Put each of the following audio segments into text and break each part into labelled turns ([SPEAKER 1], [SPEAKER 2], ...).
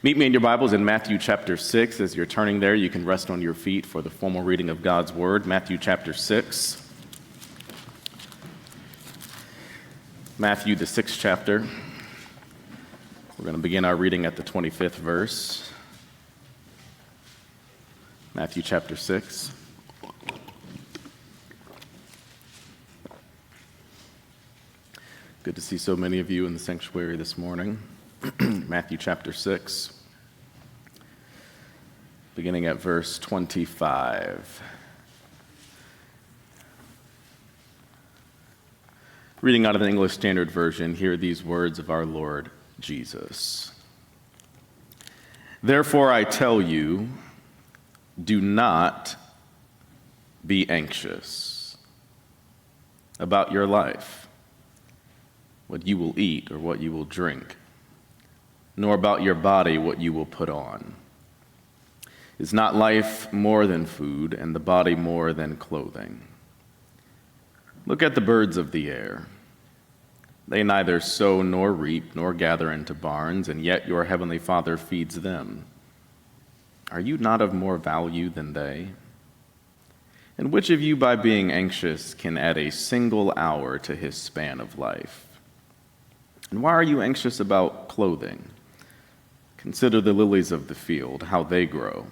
[SPEAKER 1] Meet me in your Bibles in Matthew chapter 6. As you're turning there, you can rest on your feet for the formal reading of God's Word. Matthew chapter 6. Matthew, the 6th chapter. We're going to begin our reading at the 25th verse. Matthew chapter 6. Good to see so many of you in the sanctuary this morning. Matthew chapter 6, beginning at verse 25. Reading out of the English Standard Version, hear these words of our Lord Jesus. Therefore I tell you, do not be anxious about your life, what you will eat or what you will drink, nor about your body what you will put on. Is not life more than food, and the body more than clothing? Look at the birds of the air. They neither sow nor reap nor gather into barns, and yet your heavenly Father feeds them. Are you not of more value than they? And which of you, by being anxious, can add a single hour to his span of life? And why are you anxious about clothing? Consider the lilies of the field, how they grow.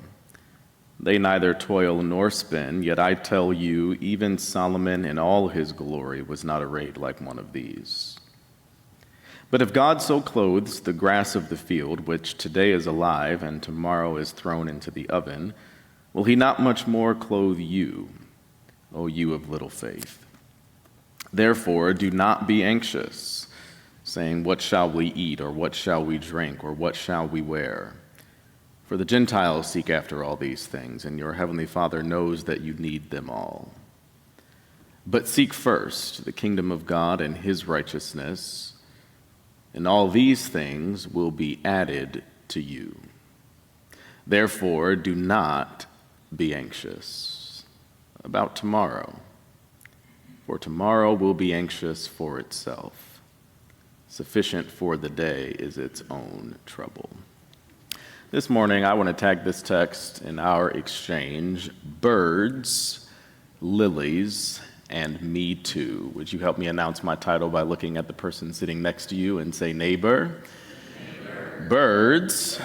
[SPEAKER 1] They neither toil nor spin, yet I tell you, even Solomon in all his glory was not arrayed like one of these. But if God so clothes the grass of the field, which today is alive and tomorrow is thrown into the oven, will he not much more clothe you, O you of little faith? Therefore, do not be anxious, saying, what shall we eat, or what shall we drink, or what shall we wear? For the Gentiles seek after all these things, and your heavenly Father knows that you need them all. But seek first the kingdom of God and his righteousness, and all these things will be added to you. Therefore, do not be anxious about tomorrow, for tomorrow will be anxious for itself. Sufficient for the day is its own trouble. This morning, I want to tag this text in our exchange, birds, lilies, and me too. Would you help me announce my title by looking at the person sitting next to you and say, neighbor, birds,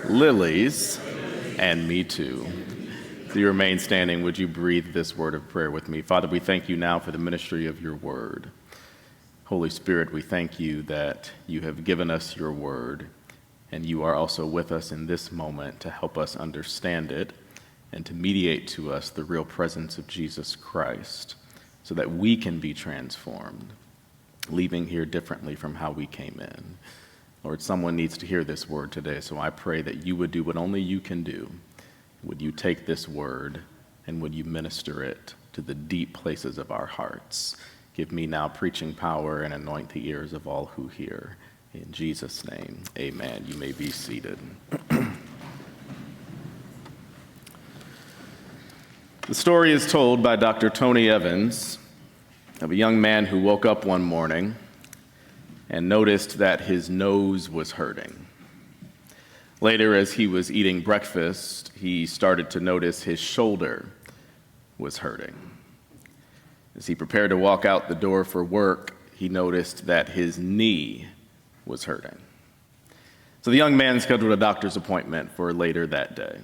[SPEAKER 1] lilies, and me too. So you remain standing. Would you breathe this word of prayer with me? Father, we thank you now for the ministry of your word. Holy Spirit, we thank you that you have given us your word, and you are also with us in this moment to help us understand it and to mediate to us the real presence of Jesus Christ so that we can be transformed, leaving here differently from how we came in. Lord, someone needs to hear this word today, so I pray that you would do what only you can do. Would you take this word and would you minister it to the deep places of our hearts? Give me now preaching power and anoint the ears of all who hear. In Jesus' name, amen. You may be seated. The story is told by Dr. Tony Evans of a young man who woke up one morning and noticed that his nose was hurting. Later, as he was eating breakfast, he started to notice his shoulder was hurting. As he prepared to walk out the door for work, he noticed that his knee was hurting. So the young man scheduled a doctor's appointment for later that day.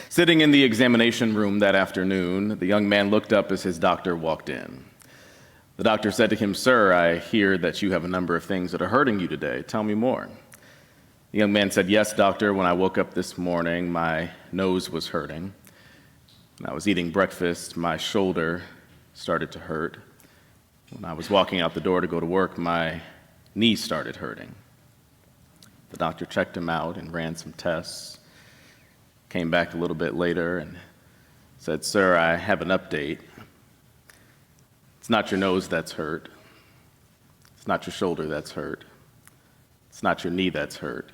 [SPEAKER 1] Sitting in the examination room that afternoon, the young man looked up as his doctor walked in. The doctor said to him, "Sir, I hear that you have a number of things that are hurting you today. Tell me more." The young man said, "Yes, doctor, when I woke up this morning, my nose was hurting. When I was eating breakfast, my shoulder started to hurt. When I was walking out the door to go to work, my knee started hurting." The doctor checked him out and ran some tests, came back a little bit later and said, "Sir, I have an update. It's not your nose that's hurt. It's not your shoulder that's hurt. It's not your knee that's hurt.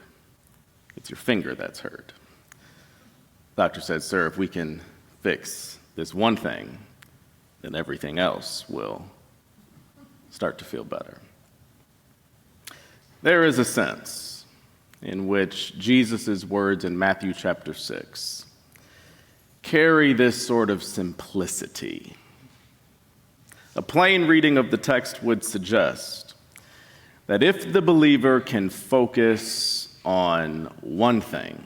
[SPEAKER 1] It's your finger that's hurt." The doctor said, "Sir, if we can fix this one thing, then everything else will start to feel better." There is a sense in which Jesus' words in Matthew chapter 6 carry this sort of simplicity. A plain reading of the text would suggest that if the believer can focus on one thing,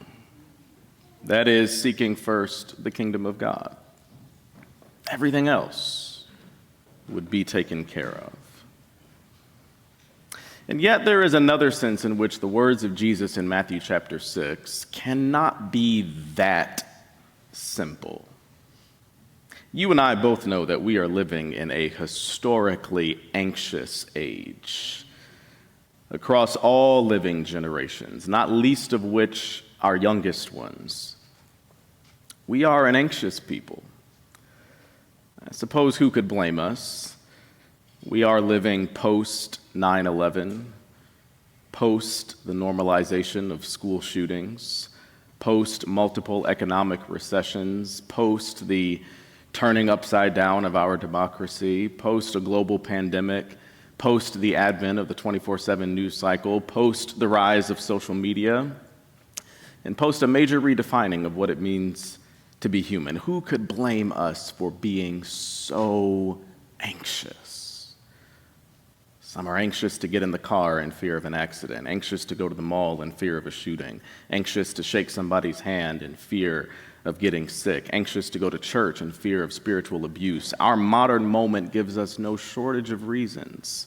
[SPEAKER 1] that is seeking first the kingdom of God, everything else would be taken care of. And yet there is another sense in which the words of Jesus in Matthew chapter 6 cannot be that simple. You and I both know that we are living in a historically anxious age across all living generations, not least of which our youngest ones. We are an anxious people. I suppose who could blame us? We are living post 9/11, post the normalization of school shootings, post multiple economic recessions, post the turning upside down of our democracy, post a global pandemic, post the advent of the 24/7 news cycle, post the rise of social media, and post a major redefining of what it means to be human. Who could blame us for being so anxious? Some are anxious to get in the car in fear of an accident, anxious to go to the mall in fear of a shooting, anxious to shake somebody's hand in fear of getting sick, anxious to go to church in fear of spiritual abuse. Our modern moment gives us no shortage of reasons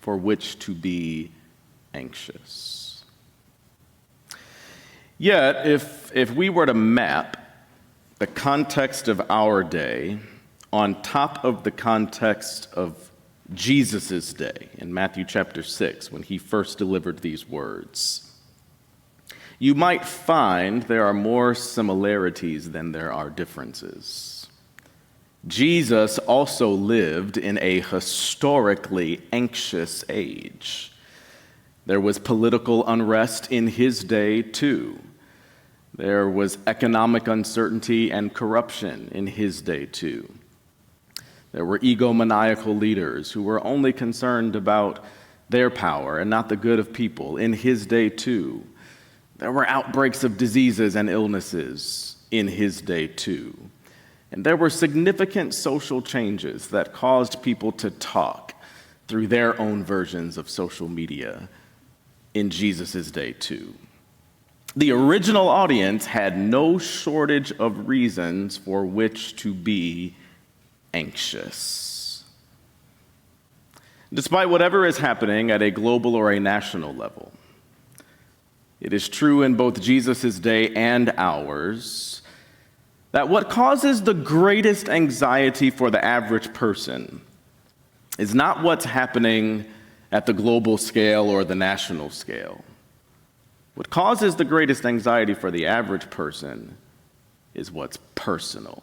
[SPEAKER 1] for which to be anxious. Yet, if we were to map the context of our day on top of the context of Jesus' day in Matthew chapter 6, when he first delivered these words, you might find there are more similarities than there are differences. Jesus also lived in a historically anxious age. There was political unrest in his day, too. There was economic uncertainty and corruption in his day, too. There were egomaniacal leaders who were only concerned about their power and not the good of people in his day, too. There were outbreaks of diseases and illnesses in his day, too. And there were significant social changes that caused people to talk through their own versions of social media in Jesus' day, too. The original audience had no shortage of reasons for which to be anxious. Despite whatever is happening at a global or a national level, it is true in both Jesus' day and ours that what causes the greatest anxiety for the average person is not what's happening at the global scale or the national scale. What causes the greatest anxiety for the average person is what's personal.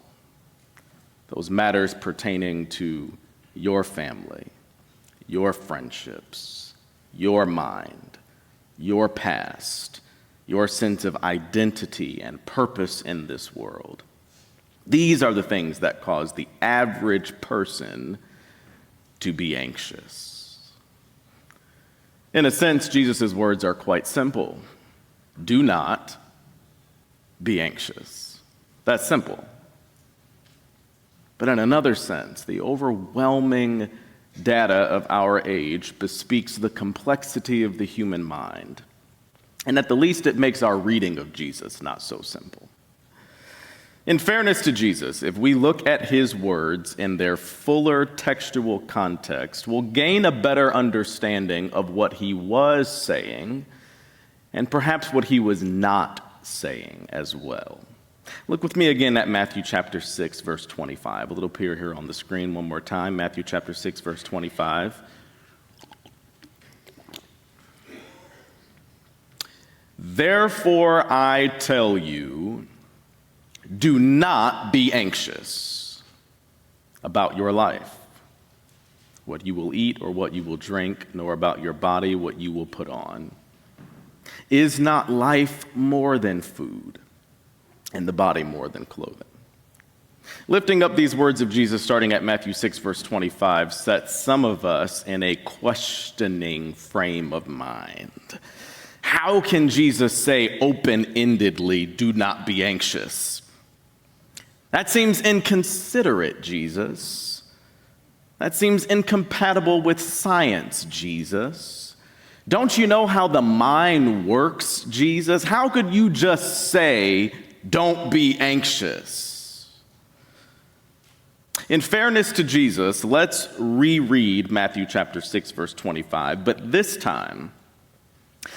[SPEAKER 1] Those matters pertaining to your family, your friendships, your mind, your past, your sense of identity and purpose in this world. These are the things that cause the average person to be anxious. In a sense, Jesus' words are quite simple. Do not be anxious. That's simple. But in another sense, the overwhelming data of our age bespeaks the complexity of the human mind. And at the least, it makes our reading of Jesus not so simple. In fairness to Jesus, if we look at his words in their fuller textual context, we'll gain a better understanding of what he was saying and perhaps what he was not saying as well. Look with me again at Matthew chapter 6, verse 25. It'll appear here on the screen one more time. Matthew chapter 6, verse 25. Therefore I tell you, do not be anxious about your life, what you will eat or what you will drink, nor about your body, what you will put on. Is not life more than food, and the body more than clothing? Lifting up these words of Jesus, starting at Matthew 6, verse 25, sets some of us in a questioning frame of mind. How can Jesus say open-endedly, do not be anxious? That seems inconsiderate, Jesus. That seems incompatible with science, Jesus. Don't you know how the mind works, Jesus? How could you just say, don't be anxious? In fairness to Jesus, let's reread Matthew chapter 6, verse 25, but this time,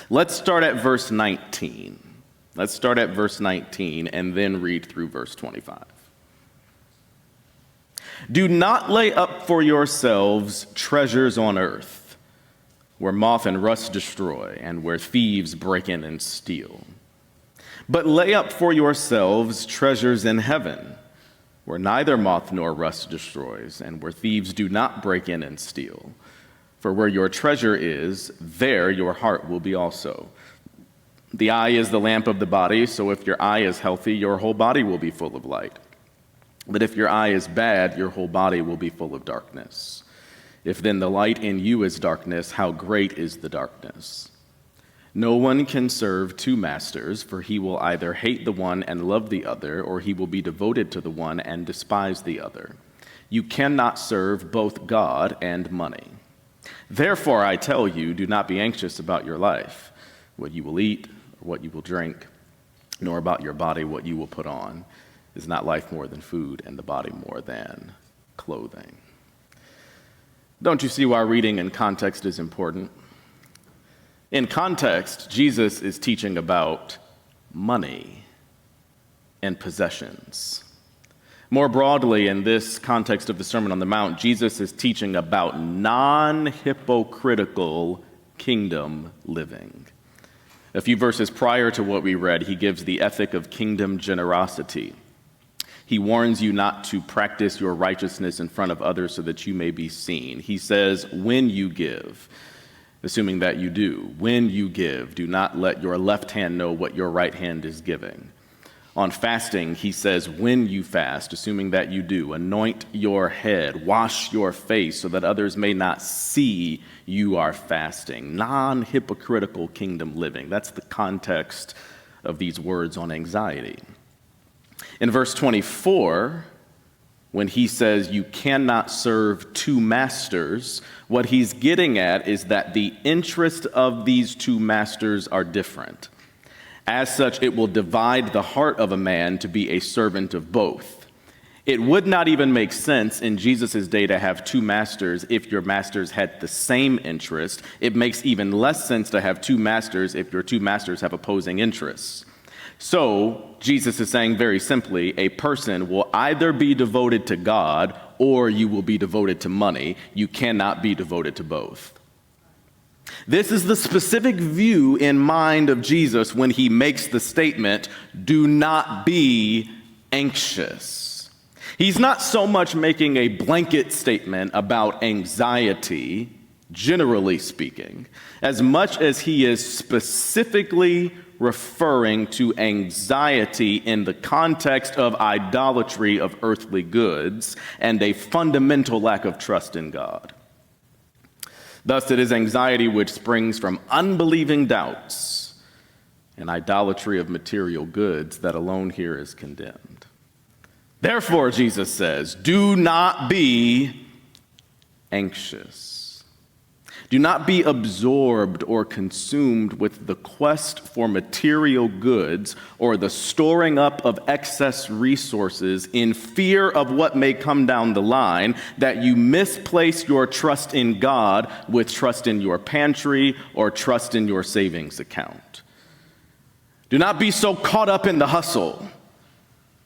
[SPEAKER 1] let's start at verse 19. Let's start at verse 19 and then read through verse 25. Do not lay up for yourselves treasures on earth, where moth and rust destroy, and where thieves break in and steal. But lay up for yourselves treasures in heaven, where neither moth nor rust destroys, and where thieves do not break in and steal. For where your treasure is, there your heart will be also. The eye is the lamp of the body, so if your eye is healthy, your whole body will be full of light. But if your eye is bad, your whole body will be full of darkness. If then the light in you is darkness, how great is the darkness? No one can serve two masters, for he will either hate the one and love the other, or he will be devoted to the one and despise the other. You cannot serve both God and money. Therefore, I tell you, do not be anxious about your life, what you will eat or what you will drink, nor about your body, what you will put on. Is not life more than food, and the body more than clothing? Don't you see why reading in context is important? In context, Jesus is teaching about money and possessions. More broadly, in this context of the Sermon on the Mount, Jesus is teaching about non-hypocritical kingdom living. A few verses prior to what we read, he gives the ethic of kingdom generosity. He warns you not to practice your righteousness in front of others so that you may be seen. He says, when you give, assuming that you do, when you give, do not let your left hand know what your right hand is giving. On fasting, he says, when you fast, assuming that you do, anoint your head, wash your face so that others may not see you are fasting. Non-hypocritical kingdom living. That's the context of these words on anxiety. In verse 24, when he says you cannot serve two masters, what he's getting at is that the interest of these two masters are different. As such, it will divide the heart of a man to be a servant of both. It would not even make sense in Jesus' day to have two masters if your masters had the same interest. It makes even less sense to have two masters if your two masters have opposing interests. So, Jesus is saying very simply, a person will either be devoted to God or you will be devoted to money. You cannot be devoted to both. This is the specific view in mind of Jesus when he makes the statement, do not be anxious. He's not so much making a blanket statement about anxiety, generally speaking, as much as he is specifically referring to anxiety in the context of idolatry of earthly goods and a fundamental lack of trust in God. Thus, it is anxiety which springs from unbelieving doubts and idolatry of material goods that alone here is condemned. Therefore, Jesus says, do not be anxious. Do not be absorbed or consumed with the quest for material goods or the storing up of excess resources in fear of what may come down the line, that you misplace your trust in God with trust in your pantry or trust in your savings account. Do not be so caught up in the hustle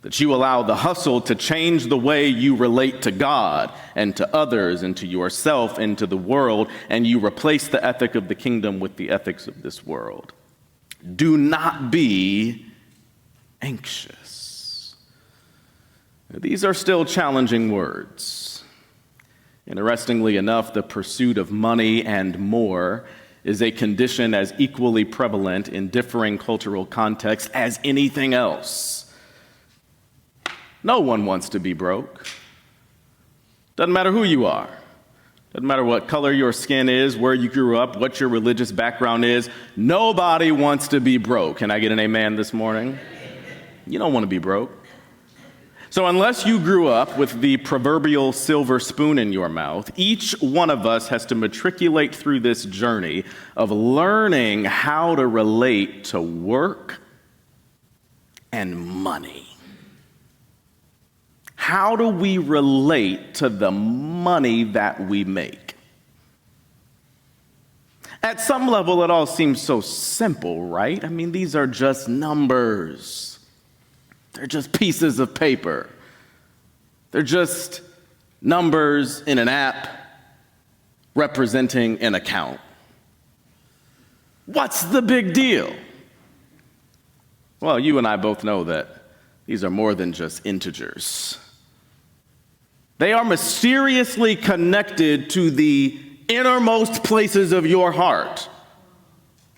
[SPEAKER 1] that you allow the hustle to change the way you relate to God and to others and to yourself and to the world, and you replace the ethic of the kingdom with the ethics of this world. Do not be anxious. These are still challenging words. Interestingly enough, the pursuit of money and more is a condition as equally prevalent in differing cultural contexts as anything else. No one wants to be broke. Doesn't matter who you are. Doesn't matter what color your skin is, where you grew up, what your religious background is. Nobody wants to be broke. Can I get an amen this morning? You don't want to be broke. So unless you grew up with the proverbial silver spoon in your mouth, each one of us has to matriculate through this journey of learning how to relate to work and money. How do we relate to the money that we make? At some level, it all seems so simple, right? I mean, these are just numbers. They're just pieces of paper. They're just numbers in an app representing an account. What's the big deal? Well, you and I both know that these are more than just integers. They are mysteriously connected to the innermost places of your heart.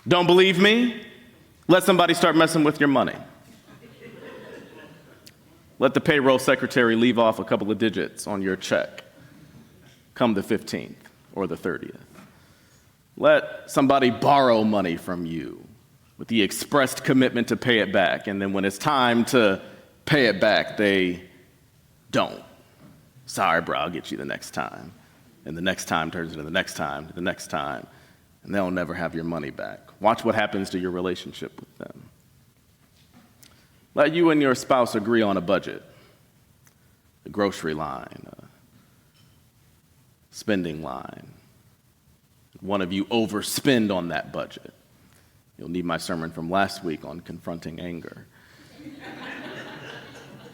[SPEAKER 1] Don't believe me? Let somebody start messing with your money. Let the payroll secretary leave off a couple of digits on your check come the 15th or the 30th. Let somebody borrow money from you with the expressed commitment to pay it back, and then when it's time to pay it back, they don't. Sorry, bro, I'll get you the next time. And the next time turns into the next time, to the next time, and they'll never have your money back. Watch what happens to your relationship with them. Let you and your spouse agree on a budget, a grocery line, a spending line. One of you overspend on that budget. You'll need my sermon from last week on confronting anger.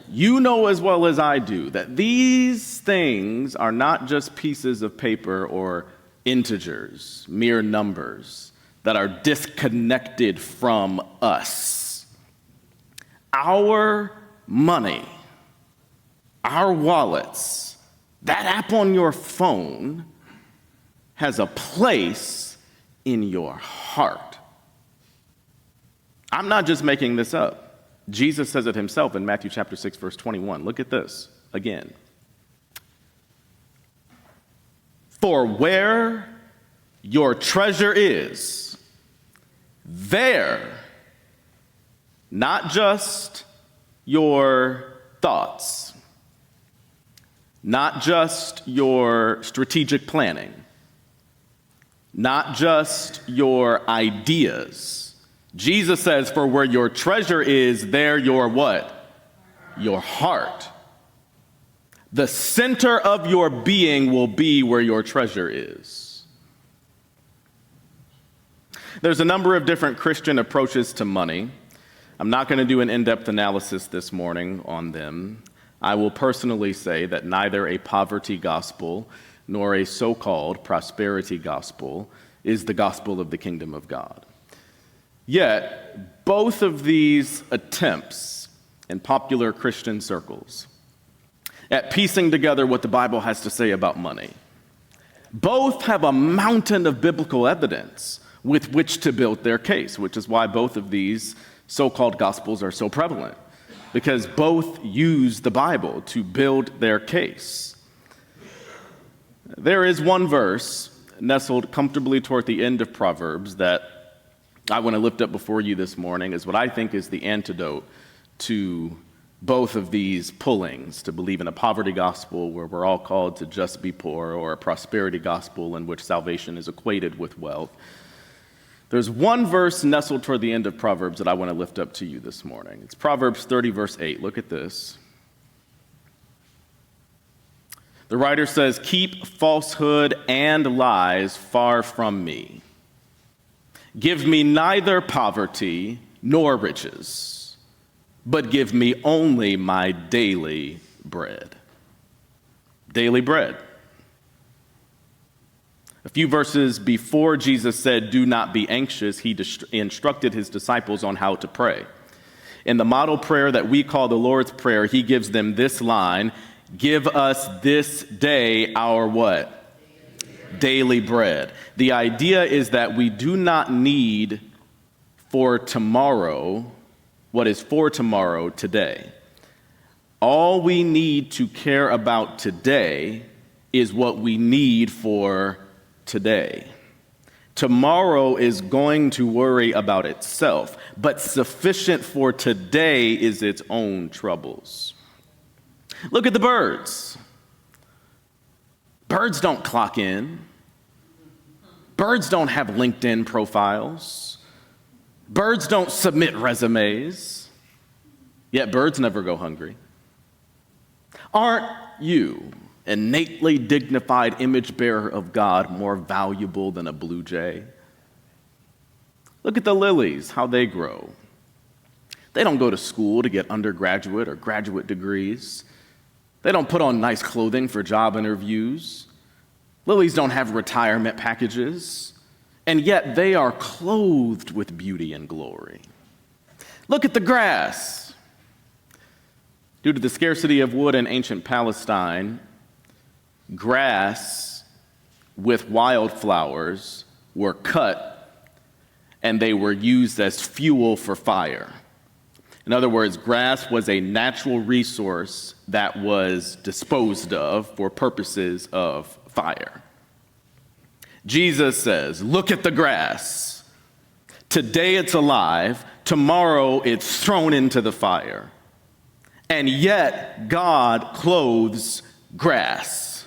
[SPEAKER 1] You know as well as I do that these things are not just pieces of paper or integers, mere numbers that are disconnected from us. Our money, our wallets, that app on your phone has a place in your heart. I'm not just making this up. Jesus says it himself in Matthew chapter 6, verse 21. Look at this again. For where your treasure is, there, not just your thoughts, not just your strategic planning, not just your ideas. Jesus says, for where your treasure is, there your what? Your heart. The center of your being will be where your treasure is. There's a number of different Christian approaches to money. I'm not going to do an in-depth analysis this morning on them. I will personally say that neither a poverty gospel nor a so-called prosperity gospel is the gospel of the kingdom of God. Yet, both of these attempts in popular Christian circles at piecing together what the Bible has to say about money, both have a mountain of biblical evidence with which to build their case, which is why both of these so-called gospels are so prevalent, because both use the Bible to build their case. There is one verse nestled comfortably toward the end of Proverbs that I want to lift up before you this morning as what I think is the antidote to both of these pullings, to believe in a poverty gospel where we're all called to just be poor, or a prosperity gospel in which salvation is equated with wealth. There's one verse nestled toward the end of Proverbs that I want to lift up to you this morning. It's Proverbs 30, verse 8. Look at this. The writer says, "Keep falsehood and lies far from me. Give me neither poverty nor riches, but give me only my daily bread." Daily bread. A few verses before Jesus said, "Do not be anxious," he instructed his disciples on how to pray. In the model prayer that we call the Lord's Prayer, he gives them this line, "Give us this day our" what? Daily bread. The idea is that we do not need for tomorrow what is for tomorrow today. All we need to care about today is what we need for today. Tomorrow is going to worry about itself, but sufficient for today is its own troubles. Look at the birds. Birds don't clock in. Birds don't have LinkedIn profiles. Birds don't submit resumes. Yet birds never go hungry. Aren't you, innately dignified image bearer of God, more valuable than a blue jay? Look at the lilies, how they grow. They don't go to school to get undergraduate or graduate degrees. They don't put on nice clothing for job interviews. Lilies don't have retirement packages, and yet they are clothed with beauty and glory. Look at the grass. Due to the scarcity of wood in ancient Palestine, grass with wildflowers were cut and they were used as fuel for fire. In other words, grass was a natural resource that was disposed of for purposes of fire. Jesus says, look at the grass. Today it's alive, tomorrow it's thrown into the fire. And yet God clothes grass.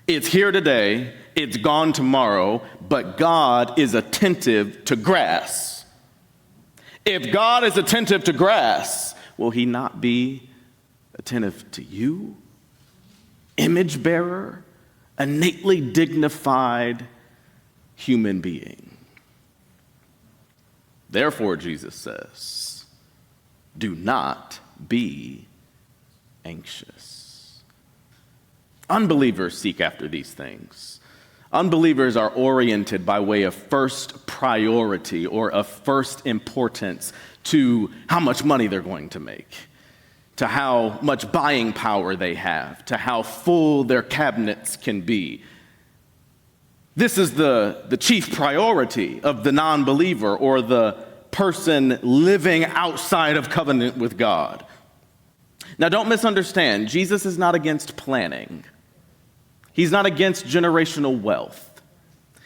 [SPEAKER 1] It's here today, it's gone tomorrow, but God is attentive to grass. If God is attentive to grass, will he not be attentive to you? Image bearer, innately dignified human being. Therefore, Jesus says, do not be anxious. Unbelievers seek after these things. Unbelievers are oriented by way of first priority or of first importance to how much money they're going to make, to how much buying power they have, to how full their cabinets can be. This is the chief priority of the non-believer or the person living outside of covenant with God. Now, don't misunderstand. Jesus is not against planning. He's not against generational wealth.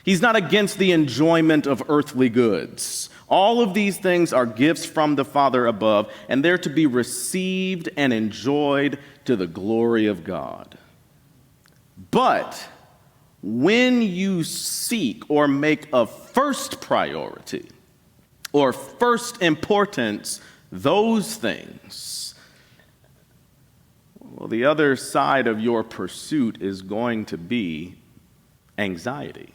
[SPEAKER 1] He's not against the enjoyment of earthly goods. All of these things are gifts from the Father above, and they're to be received and enjoyed to the glory of God. But when you seek or make a first priority or first importance those things, well, the other side of your pursuit is going to be anxiety.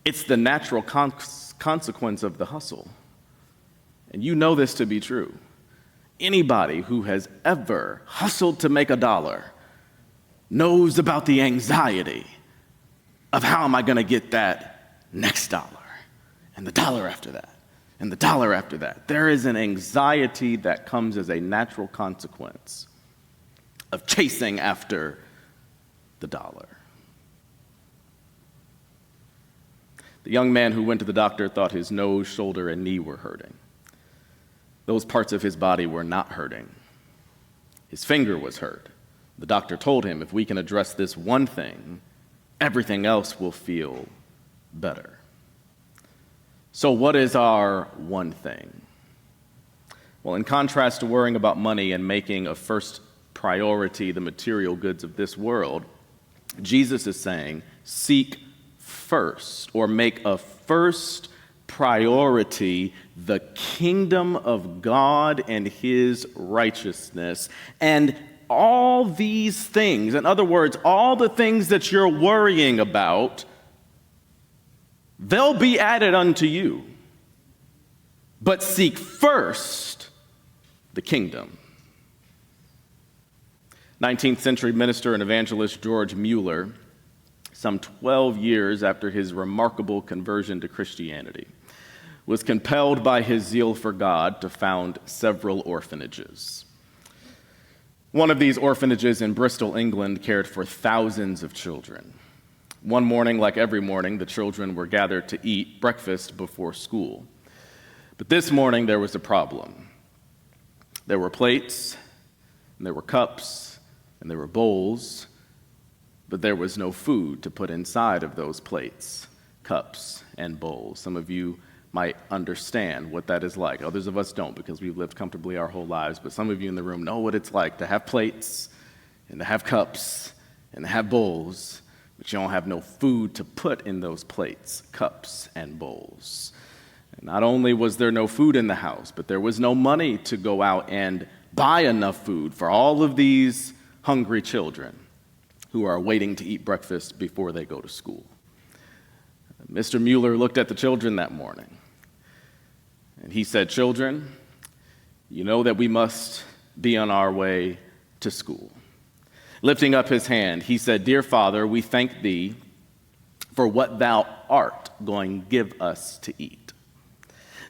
[SPEAKER 1] It's the natural consequence of the hustle. And you know this to be true. Anybody who has ever hustled to make a dollar knows about the anxiety of how am I going to get that next dollar and the dollar after that and the dollar after that. There is an anxiety that comes as a natural consequence of chasing after the dollar. The young man who went to the doctor thought his nose, shoulder, and knee were hurting. Those parts of his body were not hurting. His finger was hurt. The doctor told him, if we can address this one thing, everything else will feel better. So what is our one thing? Well, in contrast to worrying about money and making a first priority the material goods of this world, Jesus is saying, seek first, or make a first priority the kingdom of God and his righteousness. And all these things, in other words, all the things that you're worrying about, they'll be added unto you. But seek first the kingdom. 19th century minister and evangelist George Mueller, some 12 years after his remarkable conversion to Christianity, was compelled by his zeal for God to found several orphanages. One of these orphanages in Bristol, England, cared for thousands of children. One morning, like every morning, the children were gathered to eat breakfast before school. But this morning, there was a problem. There were plates, and there were cups, and there were bowls, but there was no food to put inside of those plates, cups, and bowls. Some of you might understand what that is like. Others of us don't because we've lived comfortably our whole lives, but some of you in the room know what it's like to have plates and to have cups and to have bowls, but you don't have no food to put in those plates, cups, and bowls. And not only was there no food in the house, but there was no money to go out and buy enough food for all of these hungry children who are waiting to eat breakfast before they go to school. Mr. Mueller looked at the children that morning, and he said, "Children, you know that we must be on our way to school." Lifting up his hand, he said, "Dear Father, we thank thee for what thou art going to give us to eat."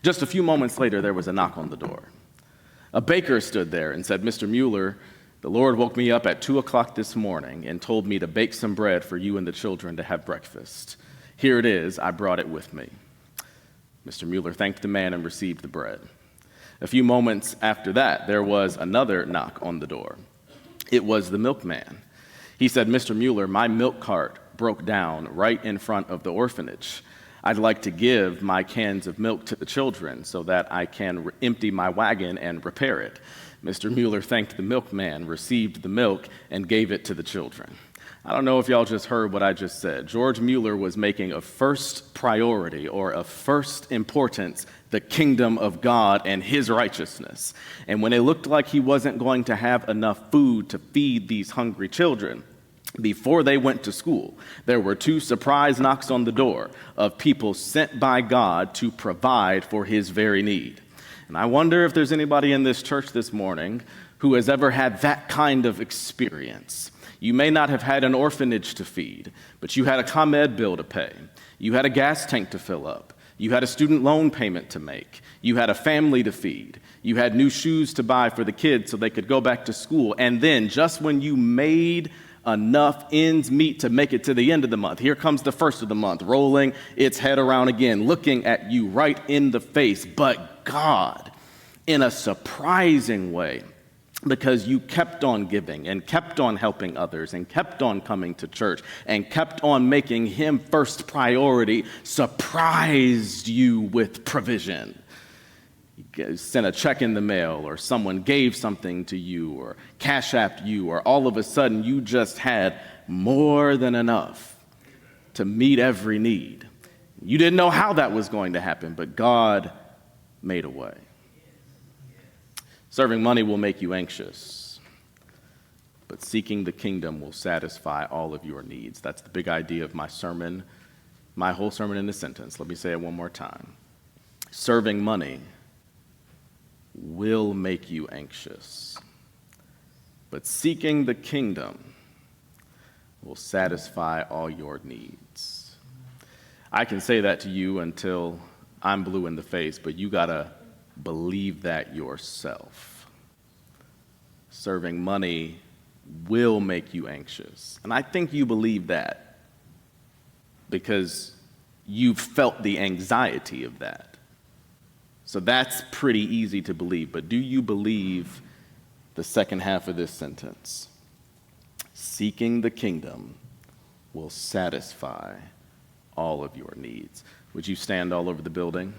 [SPEAKER 1] Just a few moments later, there was a knock on the door. A baker stood there and said, "Mr. Mueller, the Lord woke me up at 2 o'clock this morning and told me to bake some bread for you and the children to have breakfast. Here it is, I brought it with me." Mr. Mueller thanked the man and received the bread. A few moments after that, there was another knock on the door. It was the milkman. He said, "Mr. Mueller, my milk cart broke down right in front of the orphanage. I'd like to give my cans of milk to the children so that I can empty my wagon and repair it." Mr. Mueller thanked the milkman, received the milk, and gave it to the children. I don't know if y'all just heard what I just said. George Mueller was making a first priority or of first importance the kingdom of God and his righteousness. And when it looked like he wasn't going to have enough food to feed these hungry children, before they went to school, there were 2 surprise knocks on the door of people sent by God to provide for his very need. And I wonder if there's anybody in this church this morning who has ever had that kind of experience. You may not have had an orphanage to feed, but you had a ComEd bill to pay. You had a gas tank to fill up. You had a student loan payment to make. You had a family to feed. You had new shoes to buy for the kids so they could go back to school. And then just when you made enough ends meet to make it to the end of the month, here comes the first of the month, rolling its head around again, looking at you right in the face. But God, in a surprising way, because you kept on giving and kept on helping others and kept on coming to church and kept on making him first priority, surprised you with provision. You sent a check in the mail, or someone gave something to you, or cash apped you, or all of a sudden you just had more than enough to meet every need. You didn't know how that was going to happen, but God made a way. Serving money will make you anxious, but seeking the kingdom will satisfy all of your needs. That's the big idea of my sermon, my whole sermon in a sentence. Let me say it one more time. Serving money will make you anxious, but seeking the kingdom will satisfy all your needs. I can say that to you until I'm blue in the face, but you gotta believe that yourself. Serving money will make you anxious. And I think you believe that because you've felt the anxiety of that. So that's pretty easy to believe. But do you believe the second half of this sentence? Seeking the kingdom will satisfy all of your needs. Would you stand all over the building?